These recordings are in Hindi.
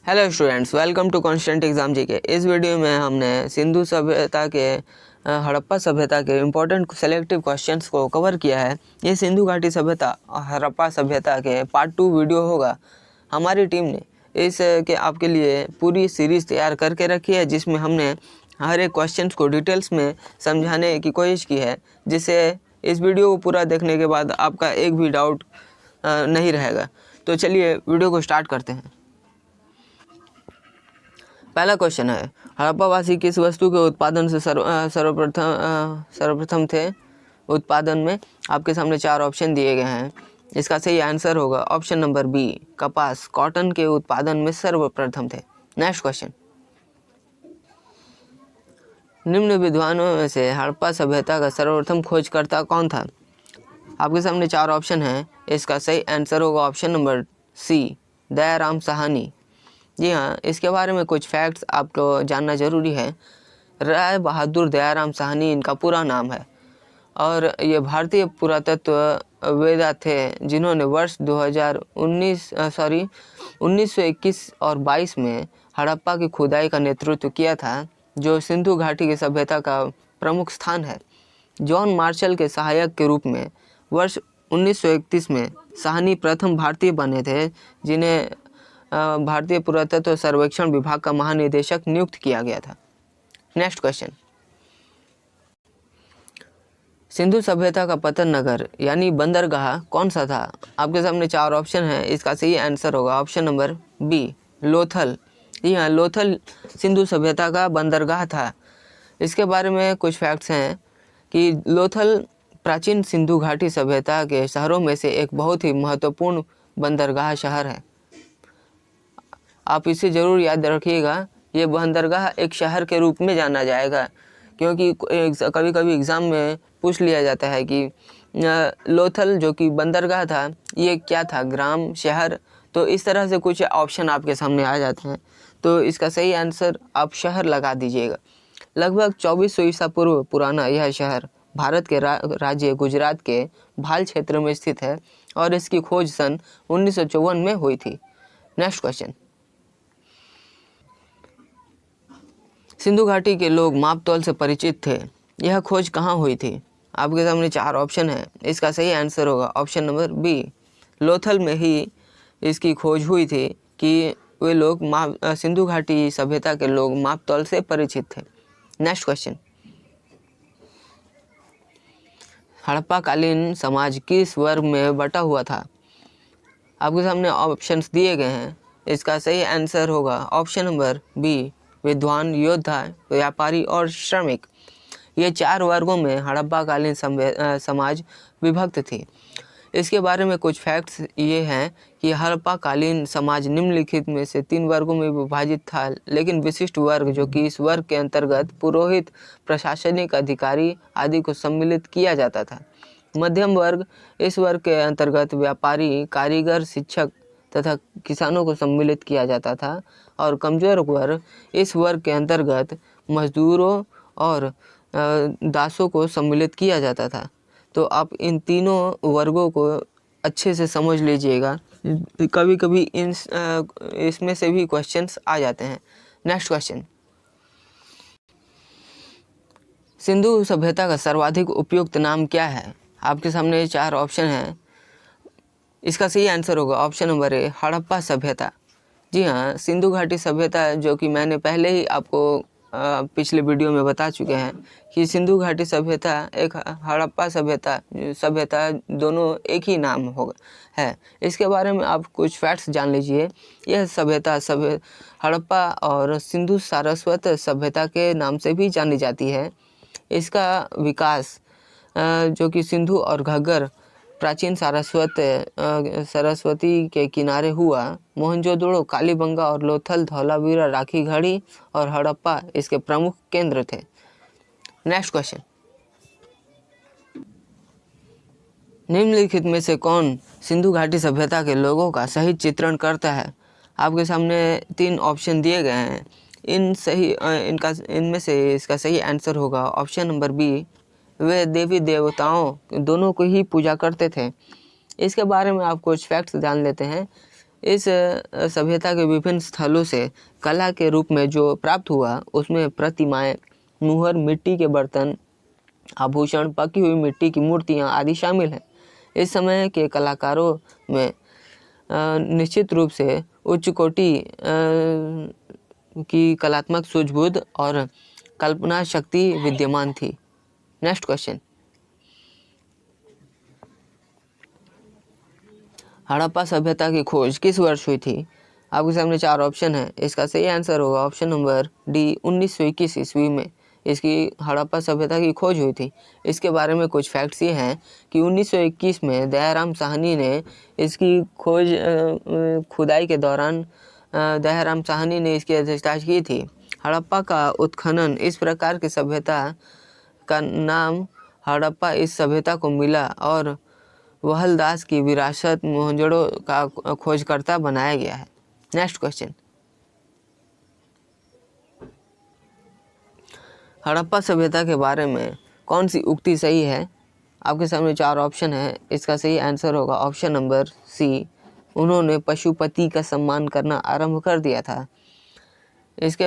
Hello students, welcome to constant exam GK. इस वीडियो में हमने सिंधु सभ्यता के हड़प्पा सभ्यता के इम्पोर्टेंट सेलेक्टिव क्वेश्चंस को कवर किया है। ये सिंधु घाटी सभ्यता और हड़प्पा सभ्यता के पार्ट 2 वीडियो होगा। हमारी टीम ने इस के आपके लिए पूरी सीरीज़ तैयार करके रखी है, जिसमें हमने हर एक क्वेश्चंस को डिटेल्स में समझाने की कोशिश की है, जिससे इस वीडियो को पूरा देखने के बाद आपका एक भी डाउट नहीं रहेगा। तो चलिए वीडियो को स्टार्ट करते हैं। पहला क्वेश्चन है, हड़प्पावासी किस वस्तु के उत्पादन से सर्वप्रथम थे। उत्पादन में आपके सामने 4 ऑप्शन दिए गए हैं। इसका सही आंसर होगा ऑप्शन नंबर बी, कपास, कॉटन के उत्पादन में सर्वप्रथम थे। नेक्स्ट क्वेश्चन, निम्न विद्वानों में से हड़प्पा सभ्यता का सर्वप्रथम खोजकर्ता कौन था। आपके सामने 4 ऑप्शन हैं। इसका सही आंसर होगा option number C, Dayaram Sahni. जी हाँ, इसके बारे में कुछ फैक्ट्स आपको जानना ज़रूरी है। राय बहादुर दयाराम साहनी इनका पूरा नाम है और ये भारतीय पुरातत्व वेदा थे, जिन्होंने वर्ष 1921 और 22 में हड़प्पा की खुदाई का नेतृत्व किया था, जो सिंधु घाटी की सभ्यता का प्रमुख स्थान है। जॉन मार्शल के सहायक के रूप में वर्ष 1931 में साहनी प्रथम भारतीय बने थे, जिन्हें भारतीय पुरातत्व सर्वेक्षण विभाग का महानिदेशक नियुक्त किया गया था। नेक्स्ट क्वेश्चन, सिंधु सभ्यता का पतन नगर यानी बंदरगाह कौन सा था। आपके सामने 4 ऑप्शन है। इसका सही आंसर होगा ऑप्शन नंबर बी, लोथल। जी हाँ, लोथल सिंधु सभ्यता का बंदरगाह था। इसके बारे में कुछ फैक्ट्स हैं कि लोथल प्राचीन सिंधु घाटी सभ्यता के शहरों में से एक बहुत ही महत्वपूर्ण बंदरगाह शहर है। आप इसे ज़रूर याद रखिएगा। ये बंदरगाह एक शहर के रूप में जाना जाएगा, क्योंकि कभी कभी एग्ज़ाम में पूछ लिया जाता है कि लोथल जो कि बंदरगाह था, ये क्या था, ग्राम, शहर। तो इस तरह से कुछ ऑप्शन आपके सामने आ जाते हैं। तो इसका सही आंसर आप शहर लगा दीजिएगा। लगभग 2400 ईसा पूर्व पुराना यह शहर भारत के राज्य गुजरात के भाल क्षेत्र में स्थित है और इसकी खोज सन 1954 में हुई थी। नेक्स्ट क्वेश्चन, सिंधु घाटी के लोग माप तौल से परिचित थे। यह खोज कहाँ हुई थी। आपके सामने 4 ऑप्शन है। इसका सही आंसर होगा ऑप्शन नंबर बी, लोथल में ही इसकी खोज हुई थी कि वे लोग सिंधु घाटी सभ्यता के लोग माप तौल से परिचित थे। नेक्स्ट क्वेश्चन, हड़प्पा कालीन समाज किस वर्ग में बटा हुआ था। आपके सामने ऑप्शंस दिए गए हैं। इसका सही आंसर होगा ऑप्शन नंबर बी, विद्वान, योद्धा, व्यापारी और श्रमिक। ये 4 वर्गों में हड़प्पा कालीन समाज विभक्त थी। इसके बारे में कुछ फैक्ट्स ये हैं कि हड़प्पा कालीन समाज निम्नलिखित में से 3 वर्गों में विभाजित था, लेकिन विशिष्ट वर्ग जो कि इस वर्ग के अंतर्गत पुरोहित, प्रशासनिक अधिकारी आदि को सम्मिलित किया जाता था। मध्यम वर्ग, इस वर्ग के अंतर्गत व्यापारी, कारीगर, शिक्षक तथा किसानों को सम्मिलित किया जाता था। और कमजोर वर्ग, इस वर्ग के अंतर्गत मजदूरों और दासों को सम्मिलित किया जाता था। तो आप इन तीनों वर्गों को अच्छे से समझ लीजिएगा। कभी कभी इसमें से भी क्वेश्चंस आ जाते हैं। नेक्स्ट क्वेश्चन, सिंधु सभ्यता का सर्वाधिक उपयुक्त नाम क्या है। आपके सामने 4 ऑप्शन हैं। इसका सही आंसर होगा ऑप्शन नंबर ए, हड़प्पा सभ्यता। जी हाँ, सिंधु घाटी सभ्यता जो कि मैंने पहले ही आपको पिछले वीडियो में बता चुके हैं कि सिंधु घाटी सभ्यता एक हड़प्पा सभ्यता दोनों एक ही नाम होगा है। इसके बारे में आप कुछ फैक्ट्स जान लीजिए। यह सभ्यता हड़प्पा और सिंधु सारस्वत सभ्यता के नाम से भी जानी जाती है। इसका विकास जो कि सिंधु और घग्गर प्राचीन सरस्वती के किनारे हुआ। मोहनजोदड़ो, कालीबंगा और लोथल, धौलावीरा, राखी घड़ी और हड़प्पा इसके प्रमुख केंद्र थे। नेक्स्ट क्वेश्चन, निम्नलिखित में से कौन सिंधु घाटी सभ्यता के लोगों का सही चित्रण करता है। आपके सामने 3 ऑप्शन दिए गए हैं। इनमें से इसका सही आंसर होगा ऑप्शन नंबर बी, वे देवी देवताओं दोनों को ही पूजा करते थे। इसके बारे में आप कुछ फैक्ट्स जान लेते हैं। इस सभ्यता के विभिन्न स्थलों से कला के रूप में जो प्राप्त हुआ उसमें प्रतिमाएं, मुहर, मिट्टी के बर्तन, आभूषण, पकी हुई मिट्टी की मूर्तियां आदि शामिल हैं। इस समय के कलाकारों में निश्चित रूप से उच्च कोटि की कलात्मक सूझबूझ और कल्पना शक्ति विद्यमान थी। नेक्स्ट क्वेश्चन, हड़प्पा सभ्यता की खोज किस वर्ष हुई थी? आपके सामने 4 ऑप्शन है। इसका सही आंसर होगा ऑप्शन नंबर डी, 1921 ईस्वी में इसकी हड़प्पा सभ्यता की खोज हुई थी। इसके बारे में कुछ फैक्ट्स ये हैं कि 1921 में दयाराम साहनी ने इसकी खोज खुदाई के दौरान दयाराम साहनी ने इसकी अध्यक्षता की थी। हड़प्पा का उत्खनन इस प्रकार की सभ्यता का नाम हड़प्पा इस सभ्यता को मिला और वहलदास की विरासत मोहनजोदड़ो का खोजकर्ता बनाया गया है। नेक्स्ट क्वेश्चन, हड़प्पा सभ्यता के बारे में कौन सी उक्ति सही है? आपके सामने 4 ऑप्शन है। इसका सही आंसर होगा ऑप्शन नंबर सी, उन्होंने पशुपति का सम्मान करना आरंभ कर दिया था। इस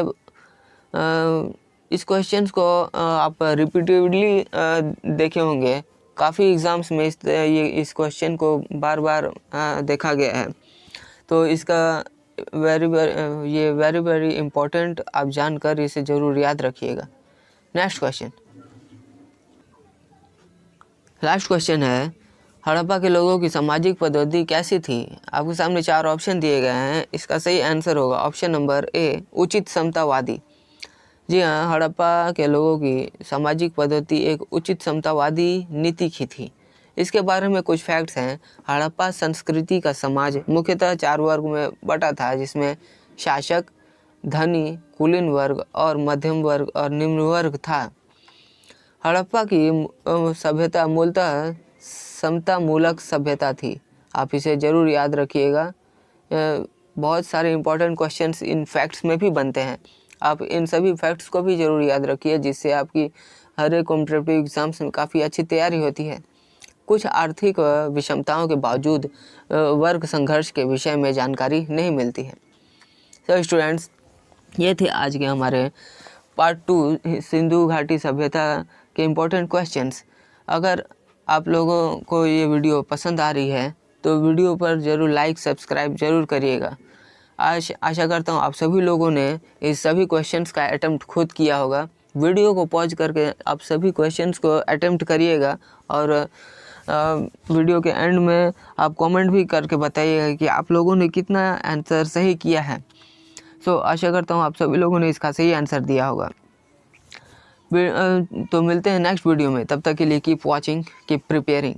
क्वेश्चन को आप रिपीटेडली देखे होंगे, काफ़ी एग्ज़ाम्स में इस क्वेश्चन को बार बार देखा गया है। तो इसका वेरी वेरी इम्पोर्टेंट, आप जानकर इसे ज़रूर याद रखिएगा। नेक्स्ट क्वेश्चन, लास्ट क्वेश्चन है, हड़प्पा के लोगों की सामाजिक पद्धति कैसी थी? आपके सामने 4 ऑप्शन दिए गए हैं। इसका सही आंसर होगा ऑप्शन नंबर ए, उचित समतावादी। जी हाँ, हड़प्पा के लोगों की सामाजिक पद्धति एक उचित समतावादी नीति की थी। इसके बारे में कुछ फैक्ट्स हैं। हड़प्पा संस्कृति का समाज मुख्यतः 4 वर्ग में बटा था, जिसमें शासक, धनी, कुलीन वर्ग और मध्यम वर्ग और निम्न वर्ग था। हड़प्पा की सभ्यता मूलतः समतामूलक सभ्यता थी। आप इसे ज़रूर याद रखिएगा। बहुत सारे इंपॉर्टेंट क्वेश्चंस इन फैक्ट्स में भी बनते हैं। आप इन सभी फैक्ट्स को भी ज़रूर याद रखिए, जिससे आपकी हर एक कॉम्पिटिटिव एग्जाम्स में काफ़ी अच्छी तैयारी होती है। कुछ आर्थिक विषमताओं के बावजूद वर्ग संघर्ष के विषय में जानकारी नहीं मिलती है। तो स्टूडेंट्स, ये थे आज के हमारे पार्ट 2 सिंधु घाटी सभ्यता के इम्पोर्टेंट क्वेश्चंस। अगर आप लोगों को ये वीडियो पसंद आ रही है तो वीडियो पर ज़रूर लाइक सब्सक्राइब ज़रूर करिएगा। आशा करता हूँ आप सभी लोगों ने इस सभी क्वेश्चंस का अटेम्प्ट खुद किया होगा। वीडियो को पॉज करके आप सभी क्वेश्चंस को अटेम्प्ट करिएगा और वीडियो के एंड में आप कमेंट भी करके बताइएगा कि आप लोगों ने कितना आंसर सही किया है। सो आशा करता हूँ आप सभी लोगों ने इसका सही आंसर दिया होगा। तो मिलते हैं नेक्स्ट वीडियो में। तब तक के लिए कीप वॉचिंग, कीप प्रिपेयरिंग।